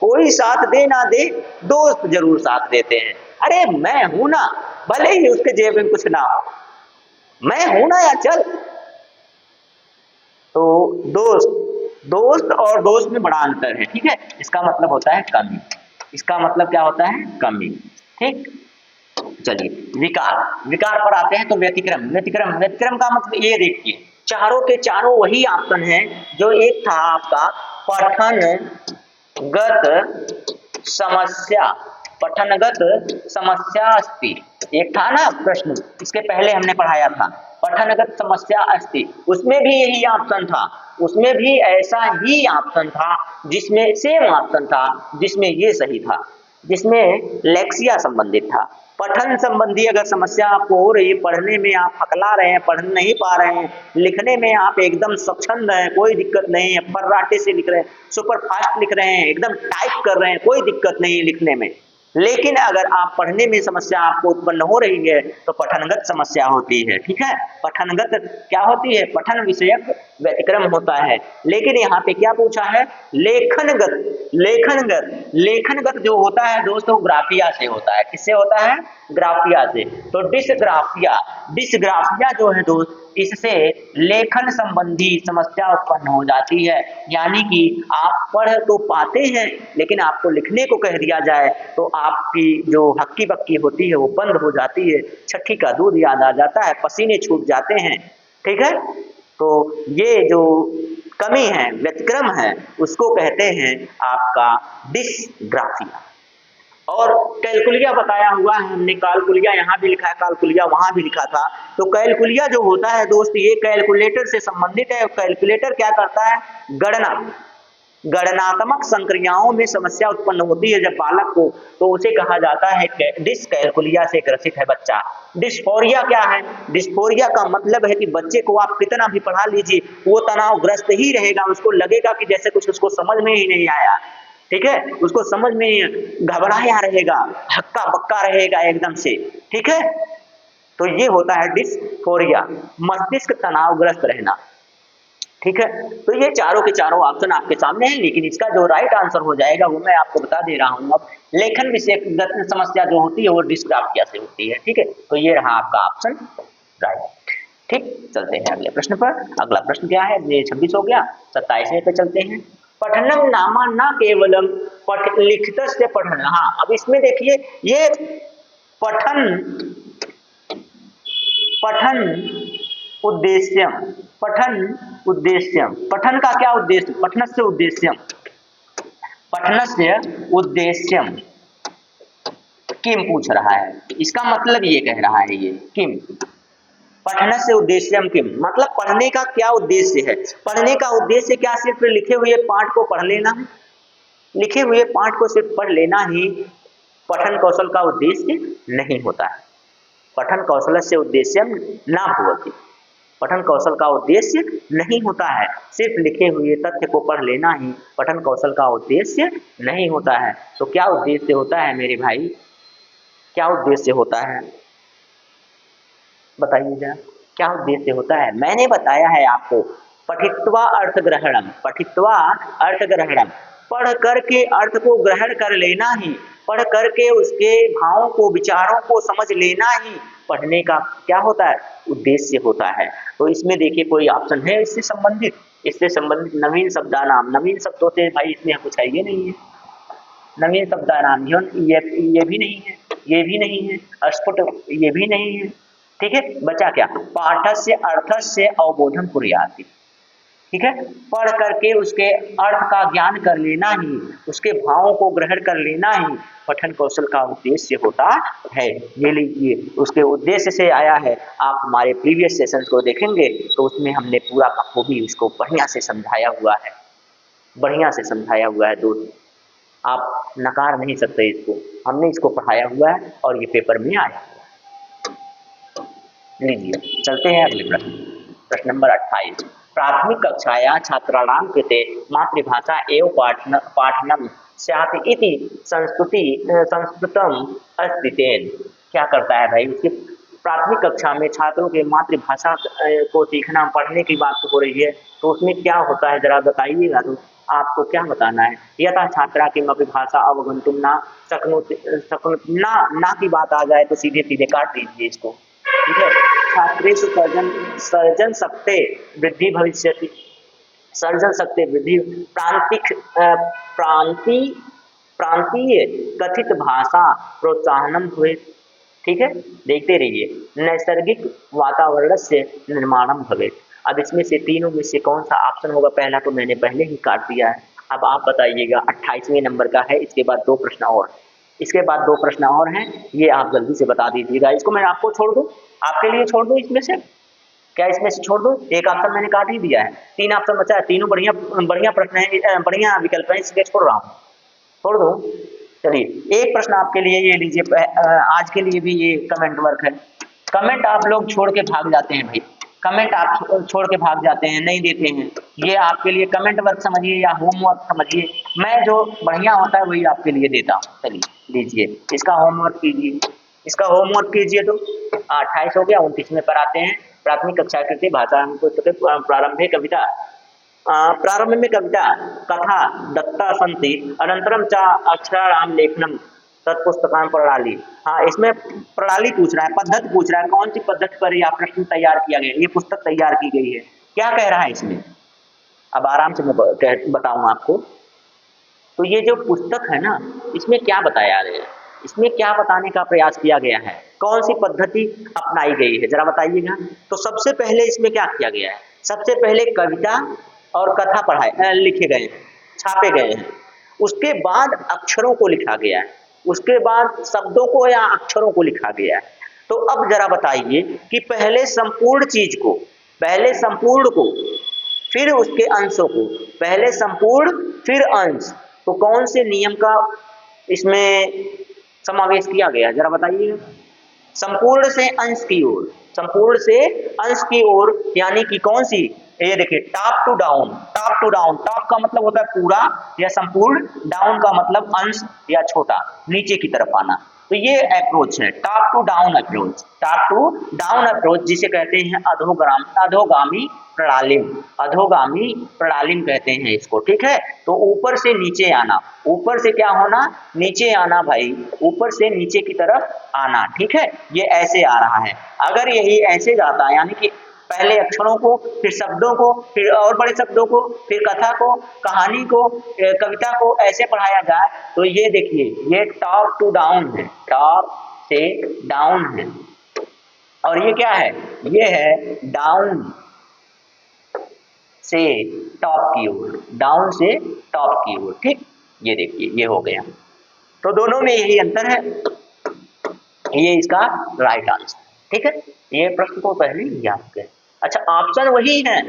कोई साथ दे ना दे, दोस्त जरूर साथ देते हैं। अरे मैं हूं ना, भले ही उसके जेब में कुछ ना हो, मैं हूं ना यार, चल। तो दोस्त, दोस्त और दोस्त में बड़ा अंतर है, ठीक है। इसका मतलब होता है कमी, इसका मतलब क्या होता है? कमी, ठीक। चलिए विकार, विकार पर आते हैं तो व्यतिक्रम, व्यतिक्रम, व्यतिक्रम का मतलब ये देखिए, चारों के चारों वही ऑप्शन है जो एक था आपका पठनगत समस्या, पठनगत समस्या अस्ति। एक था ना प्रश्न, इसके पहले हमने पढ़ाया था पठनगत समस्या अस्ति, उसमें भी यही ऑप्शन था, उसमें भी ऐसा ही ऑप्शन था, जिसमें सेम ऑप्शन था, जिसमें ये सही था, जिसमें लेक्सिया संबंधित था। पठन संबंधी अगर समस्या आपको हो रही है, पढ़ने में आप हकला रहे हैं, पढ़ नहीं पा रहे हैं, लिखने में आप एकदम स्वच्छंद हैं, कोई दिक्कत नहीं है, फर्राटे से लिख रहे हैं, सुपर फास्ट लिख रहे हैं, एकदम टाइप कर रहे हैं, कोई दिक्कत नहीं है लिखने में, लेकिन अगर आप पढ़ने में समस्या आपको उत्पन्न हो रही है तो पठनगत समस्या होती है, ठीक है। पठनगत क्या होती है? पठन विषयक व्यतिक्रम होता है। लेकिन यहाँ पे क्या पूछा है? लेखनगत, लेखनगत, लेखनगत जो होता है दोस्तों ग्राफिया से होता है। किससे होता है? ग्राफिया से। तो डिसग्राफिया, डिसग्राफिया जो है दोस्त, इससे लेखन संबंधी समस्या उत्पन्न हो जाती है। यानी कि आप पढ़ तो पाते हैं, लेकिन आपको लिखने को कह दिया जाए तो आपकी जो हक्की बक्की होती है वो बंद हो जाती है, छठी का दूध याद आ जाता है, पसीने छूट जाते हैं, ठीक है। तो ये जो कमी है, व्यतिक्रम है, उसको कहते हैं आपका डिसग्राफिया। और कैलकुलिया बताया हुआ है हमने, कालकुलिया यहाँ भी लिखा है, कालकुलिया वहां भी लिखा था। तो कैलकुलिया जो होता है दोस्त, ये कैलकुलेटर से संबंधित है। कैलकुलेटर क्या करता है? गणना, गणनात्मक संक्रियाओं में समस्या उत्पन्न होती है जब बालक को, तो उसे कहा जाता है डिसकैलकुलिया से ग्रसित है बच्चा। डिस्फोरिया क्या है? डिस्फोरिया का मतलब है कि बच्चे को आप कितना भी पढ़ा लीजिए, वो तनावग्रस्त ही रहेगा, उसको लगेगा कि जैसे कुछ उसको समझ में ही नहीं आया, ठीक है, उसको समझ में घबराया रहेगा, हक्का बक्का रहेगा एकदम से, ठीक है। तो ये होता है डिस्फोरिया, मस्तिष्क तनावग्रस्त रहना, ठीक है। तो ये चारों के चारों ऑप्शन आपके सामने हैं, लेकिन इसका जो राइट आंसर हो जाएगा वो मैं आपको बता दे रहा हूं। अब लेखन विषय समस्या जो होती है वो डिस्ग्राफिया से होती है, ठीक है। तो ये रहा आपका ऑप्शन राइट, ठीक। चलते हैं अगले प्रश्न पर। अगला प्रश्न क्या है? ये 26 हो गया, 27वें पे चलते हैं। पठनम नामा न केवलम लिखित से पठन। हाँ, अब इसमें देखिए, ये पठन, पठन उद्देश्यम, पठन उद्देश्यम, पठन का क्या उद्देश्य? पठनस्य उद्देश्यम, पठनस्य उद्देश्यम किम पूछ रहा है। इसका मतलब ये कह रहा है, ये किम, पठनस्य उद्देश्यम किम मतलब पढ़ने का क्या उद्देश्य है। पढ़ने का उद्देश्य क्या? सिर्फ लिखे हुए पाठ को पढ़ लेना है? लिखे हुए पाठ को सिर्फ पढ़ लेना ही पठन कौशल का उद्देश्य नहीं होता है। पठन कौशल से उद्देश्य ना भवति, पठन कौशल का उद्देश्य नहीं होता है। सिर्फ लिखे हुए तथ्य को पढ़ लेना ही पठन कौशल का उद्देश्य नहीं होता है। तो क्या उद्देश्य होता है मेरे भाई? क्या उद्देश्य होता है बताइएगा, क्या उद्देश्य होता है? मैंने बताया है आपको, पठित्वा अर्थग्रहणम, पठित्वा अर्थग्रहणम, पढ़ करके अर्थ को ग्रहण कर लेना ही, पढ़ करके उसके भावों को, विचारों को समझ लेना ही पढ़ने का क्या होता है? उद्देश्य होता है। तो इसमें देखिए कोई ऑप्शन है इससे संबंधित? इससे संबंधित नवीन शब्दानाम, नवीन शब्दों से भाई इसमें कुछ है ये नहीं है, नवीन शब्दानाम ये भी नहीं है, ये भी नहीं है, अस्फुट ये भी नहीं है, ठीक है। बचा क्या? पाठस्य अर्थस्य अवबोधन कुर्याति, ठीक है, पढ़ करके उसके अर्थ का ज्ञान कर लेना ही, उसके भावों को ग्रहण कर लेना ही पठन कौशल का उद्देश्य होता है। ये लीजिए, उसके उद्देश्य से आया है। आप हमारे प्रीवियस सेशंस को देखेंगे तो उसमें हमने पूरा बखूबी उसको बढ़िया से समझाया हुआ है, बढ़िया से समझाया हुआ है दोस्त, आप नकार नहीं सकते इसको, हमने इसको पढ़ाया हुआ है और ये पेपर में आया। लीजिए चलते हैं अगले प्रश्न, प्रश्न नंबर 28। प्राथमिक कक्षाया छात्राणां कृते मातृभाषा एव पाठनम स्यात् इति संस्कृतम अस्ति तेन। क्या करता है भाई, उसके प्राथमिक कक्षा में छात्रों के मातृभाषा को सीखना पढ़ने की बात हो रही है, तो उसमें क्या होता है जरा बताइएगा। तो आपको क्या बताना है, यथा छात्रा की भाषा अवगंतुम ना ना की बात आ जाए तो सीधे सीधे काट दीजिए इसको, ठीक है। छात्रेषु सर्जन सकते वृद्धि भविष्यति, सर्जन सकते वृद्धि प्रांतीय कथित भाषा प्रोत्साहनम हुए, ठीक है। देखते रहिए, नैसर्गिक वातावरण से निर्माणम भवे। अब इसमें से तीनों में से कौन सा ऑप्शन होगा, पहला तो मैंने पहले ही काट दिया है। अब आप बताइएगा, 28वें नंबर का है, इसके बाद 2 प्रश्न और, इसके बाद 2 प्रश्न और हैं, ये आप जल्दी से बता दीजिएगा। इसको मैं आपको छोड़ दूं, आपके लिए छोड़ दूं इसमें से, क्या इसमें से छोड़ दूं? एक ऑप्शन मैंने काट ही दिया है, 3 ऑप्शन बचा है, तीनों बढ़िया बढ़िया प्रश्न है, बढ़िया विकल्प है, इसलिए छोड़ रहा हूँ, छोड़ दूं। चलिए एक प्रश्न आपके लिए ये लीजिए, आज के लिए भी ये कमेंट वर्क है। कमेंट आप लोग छोड़ के भाग जाते हैं भाई, कमेंट आप छोड़ के भाग जाते हैं, नहीं देते हैं। ये आपके लिए कमेंट वर्क समझिए या होमवर्क समझिए, मैं जो बढ़िया होता है वही आपके लिए देता हूँ। चलिए लीजिए, इसका होमवर्क कीजिए, इसका होमवर्क कीजिए। तो 28 हो गया, 29वें पर आते हैं। प्राथमिक कक्षा कृते भाषा प्रारंभे कविता, प्रारंभ में कविता कथा दत्ता संति अनंतरम च अक्षराणाम लेखनम तत्पुस्तकां प्रणाली। हाँ, इसमें प्रणाली पूछ रहा है, पद्धति पूछ रहा है, कौन सी पद्धति पर यह प्रश्न तैयार किया गया, ये पुस्तक तैयार की गई है, क्या कह रहा है इसमें। अब आराम से मैं बताऊंगा आपको। तो ये जो पुस्तक है ना, इसमें क्या बताया गया है, इसमें क्या बताने का प्रयास किया गया है, कौन सी पद्धति अपनाई गई है, जरा बताइएगा। तो सबसे पहले इसमें क्या किया गया है, सबसे पहले कविता और कथा पढ़ाए लिखे गए हैं, छापे गए हैं। उसके बाद अक्षरों को लिखा गया है, उसके बाद शब्दों को या अक्षरों को लिखा गया है। तो अब जरा बताइए कि पहले संपूर्ण चीज को, पहले संपूर्ण को, फिर उसके अंशों को, पहले संपूर्ण फिर अंश, तो कौन से नियम का इसमें समावेश किया गया, जरा बताइए। संपूर्ण से अंश की ओर, संपूर्ण से अंश की ओर, यानी कि कौन सी, ये देखिए top to down, top to down, top का मतलब होता है पूरा या संपूर्ण, डाउन का मतलब अंश या छोटा, नीचे की तरफ आना। तो ये अप्रोच है top to down approach, top to down approach, जिसे कहते हैं अधोगामी प्रणालिम, अधोगामी प्रणालिम कहते हैं इसको, ठीक है। तो ऊपर से नीचे आना, ऊपर से क्या होना, नीचे आना भाई, ऊपर से नीचे की तरफ आना, ठीक है। ये ऐसे आ रहा है, अगर यही ऐसे जाता है, यानी कि पहले अक्षरों को, फिर शब्दों को, फिर और बड़े शब्दों को, फिर कथा को, कहानी को, कविता को ऐसे पढ़ाया जाए, तो ये देखिए ये टॉप टू डाउन है, टॉप से डाउन है, और ये क्या है, ये है डाउन से टॉप की ओर, डाउन से टॉप की ओर, ठीक। ये देखिए ये हो गया, तो दोनों में यही अंतर है, ये इसका राइट आंसर, ठीक है। ये प्रश्न को पहले याद करें। अच्छा, ऑप्शन वही है,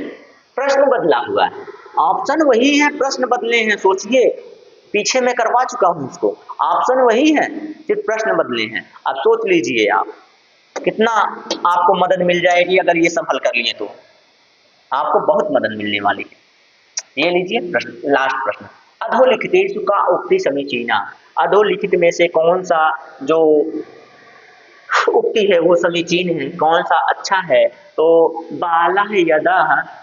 प्रश्न बदला हुआ है, ऑप्शन वही है, प्रश्न बदले हैं, सोचिए, पीछे मैं करवा चुका हूं इसको, ऑप्शन वही है, सिर्फ प्रश्न बदले हैं। अब सोच लीजिए आप कितना आपको मदद मिल जाएगी अगर ये सब हल कर लिए, तो आपको बहुत मदद मिलने वाली है। ये लीजिए प्रश्न, लास्ट प्रश्न, अधोलिखितेषु का उक्ति समीचीना, अधोलिखित में से कौन सा जो उक्ति है वो समीचीन है, कौन सा अच्छा है। तो बालः यदा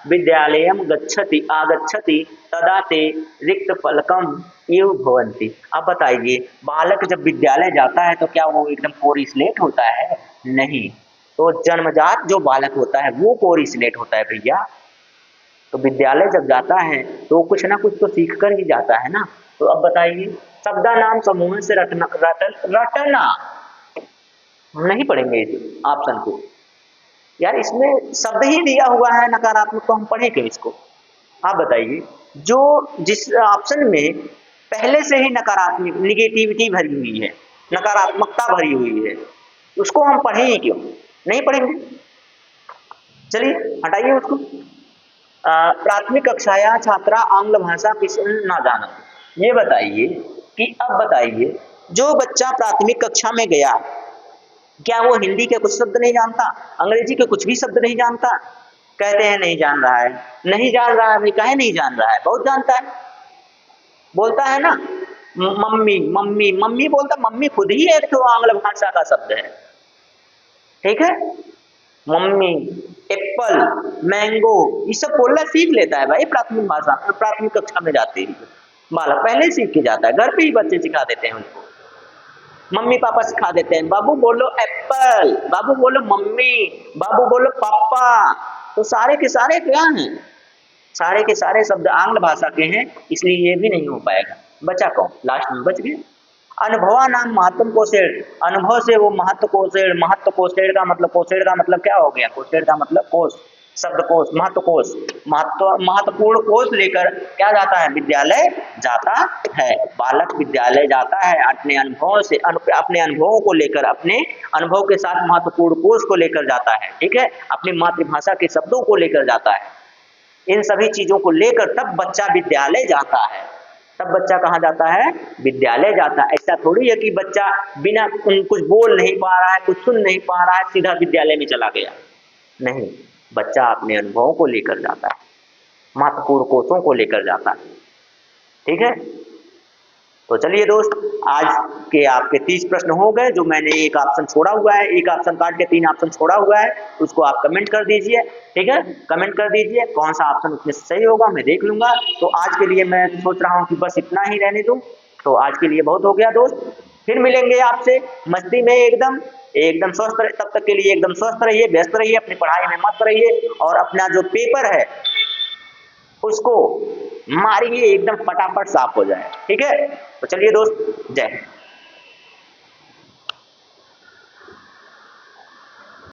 विद्यालयं गच्छति आगच्छति तदा ते रिक्त फलकम एव भवन्ति। अब बताइए, बालक जब विद्यालय जाता है तो क्या वो एकदम कोरी स्लेट होता है, नहीं, तो जन्मजात जो बालक होता है वो कोरी स्लेट होता है भैया। तो विद्यालय जब जाता है तो कुछ ना कुछ तो सीख कर ही जाता है ना। तो अब बताइए, शब्दा नाम समूह से रटना हम नहीं पढ़ेंगे इस ऑप्शन को, यार इसमें शब्द ही दिया हुआ है नकारात्मक, तो हम पढ़े क्यों इसको। आप बताइए, जो जिस ऑप्शन में पहले से ही नकारात्मक निगेटिविटी भरी हुई है, नकारात्मकता भरी हुई है, उसको हम पढ़ें ही क्यों? नहीं पढ़ेंगे। चलिए हटाइए उसको। प्राथमिक कक्षाया छात्रा आंग्ल भाषा किसने ना जाना। ये बताइए कि अब बताइए, जो बच्चा प्राथमिक कक्षा में गया, क्या वो हिंदी के कुछ शब्द नहीं जानता, अंग्रेजी के कुछ भी शब्द नहीं जानता? कहते हैं नहीं जान रहा है। नहीं जान रहा है भाई, काहे नहीं जान रहा है? बहुत जानता है, बोलता है ना, मम्मी मम्मी मम्मी बोलता। मम्मी खुद ही एक तो आंग्ल भाषा का शब्द है, ठीक है। मम्मी, एप्पल, मैंगो, ये सब बोलना सीख लेता है भाई प्राथमिक भाषा, प्राथमिक कक्षा में जाते ही बालक पहले ही सीख के जाता है। घर पे ही बच्चे सिखा देते हैं उनको, मम्मी पापा सिखा देते हैं, बाबू बोलो एप्पल, बाबू बोलो मम्मी, बाबू बोलो पापा। तो सारे के सारे क्या हैं? सारे के सारे शब्द आंग्ल भाषा के हैं, इसलिए ये भी नहीं हो पाएगा। बचा कौन? लास्ट में बच गए। अनुभवा नाम महत्व कोशेड़, अनुभव से वो महत्व कोशेड़, महत्व कोशेड़ का मतलब, कोशेड़ का मतलब क्या हो गया? कोशेड़ का मतलब कोश, शब्द कोश, महत्व कोश, महत्वपूर्ण कोश लेकर क्या जाता है? विद्यालय जाता है। बालक विद्यालय जाता है अपने अनुभवों से, अपने अनुभवों को लेकर, अपने अनुभव के साथ महत्वपूर्ण कोश को लेकर जाता है, ठीक है। अपनी मातृभाषा के शब्दों को लेकर जाता है। इन सभी चीजों को लेकर तब बच्चा विद्यालय जाता है। तब बच्चा कहाँ जाता है? विद्यालय जाता है। ऐसा थोड़ी है कि बच्चा बिना कुछ बोल नहीं पा रहा है, कुछ सुन नहीं पा रहा है, सीधा विद्यालय में चला गया। नहीं, बच्चा अपने अनुभवों को लेकर जाता है, महत्वपूर्ण कोशों को लेकर जाता है, ठीक है। तो चलिए दोस्त, आज के आपके 30 प्रश्न हो गए। जो मैंने एक ऑप्शन छोड़ा हुआ है, एक ऑप्शन काट के 3 ऑप्शन छोड़ा हुआ है, उसको आप कमेंट कर दीजिए, ठीक है। कमेंट कर दीजिए कौन सा ऑप्शन उसमें सही होगा, मैं देख लूंगा। तो आज के लिए मैं सोच रहा हूँ कि बस इतना ही रहने दूं। तो आज के लिए बहुत हो गया दोस्त, फिर मिलेंगे आपसे मस्ती में एकदम एकदम स्वस्थ रहे। तब तक के लिए एकदम स्वस्थ रहिए, व्यस्त रहिए, अपनी पढ़ाई में मस्त रहिए, और अपना जो पेपर है उसको मारिए एकदम फटाफट साफ हो जाए, ठीक है। तो चलिए दोस्त, जय हिंद।